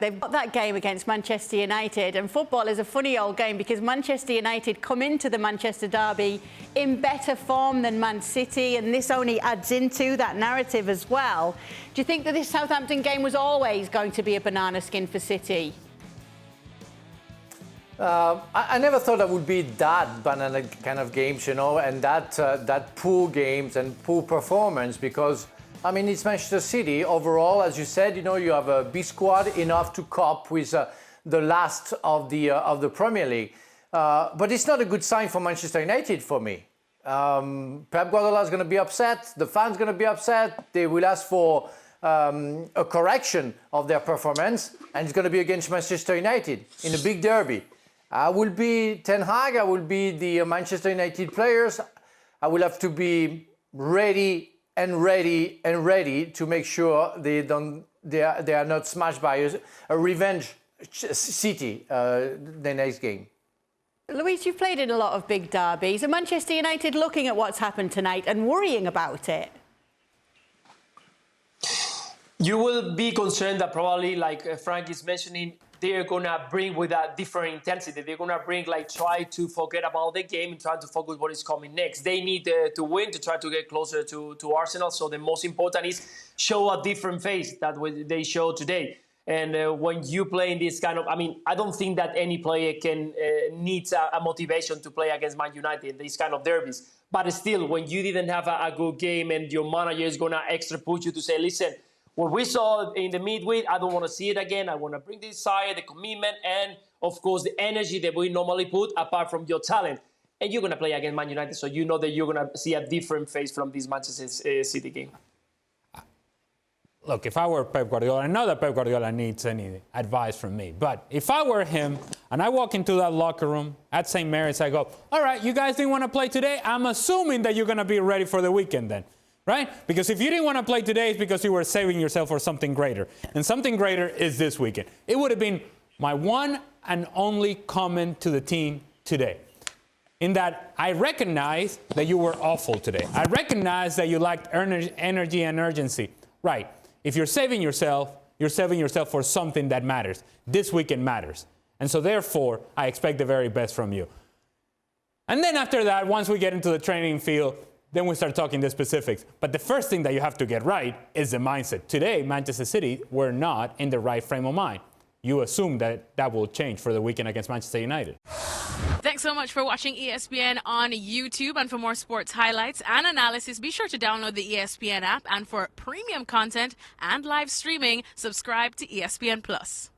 They've got that game against Manchester United, and football is a funny old game because Manchester United come into the Manchester derby in better form than Man City, and this only adds into that narrative as well. Do you think that this Southampton game was always going to be a banana skin for City? I never thought that would be that banana kind of games, you know, and that poor games and poor performance because, I mean, it's Manchester City overall, as you said, you know, you have a big squad enough to cope with the last of the Premier League. But it's not a good sign for Manchester United for me. Pep Guardiola is going to be upset. The fans are going to be upset. They will ask for a correction of their performance, and it's going to be against Manchester United in a big derby. I will be Ten Hag. I will be the Manchester United players. I will have to be ready to make sure they are not smashed by a revenge City the next game. Luis, you've played in a lot of big derbies. Are Manchester United looking at what's happened tonight and worrying about it? You will be concerned that probably, like Frank is mentioning, they're going to bring with a different intensity. They're going to bring, try to forget about the game and try to focus what is coming next. They need to win to try to get closer to Arsenal. So the most important is show a different face that they show today. And when you play in this kind of, I don't think that any player needs a motivation to play against Man United in these kind of derbies. But still, when you didn't have a good game and your manager is going to extra push you to say, listen, what we saw in the midweek, I don't want to see it again. I want to bring this side, the commitment, and, of course, the energy that we normally put apart from your talent. And you're going to play against Man United, so you know that you're going to see a different face from this Manchester City game. Look, if I were Pep Guardiola, I know that Pep Guardiola needs any advice from me. But if I were him and I walk into that locker room at St. Mary's, I go, all right, you guys didn't want to play today? I'm assuming that you're going to be ready for the weekend then. Right? Because if you didn't want to play today, it's because you were saving yourself for something greater. And something greater is this weekend. It would have been my one and only comment to the team today. In that I recognize that you were awful today. I recognize that you lacked energy and urgency. Right. If you're saving yourself for something that matters. This weekend matters. And so therefore, I expect the very best from you. And then after that, once we get into the training field, then we start talking the specifics. But the first thing that you have to get right is the mindset. Today, Manchester City were not in the right frame of mind. You assume that that will change for the weekend against Manchester United. Thanks so much for watching ESPN on YouTube. And for more sports highlights and analysis, be sure to download the ESPN app. And for premium content and live streaming, subscribe to ESPN Plus.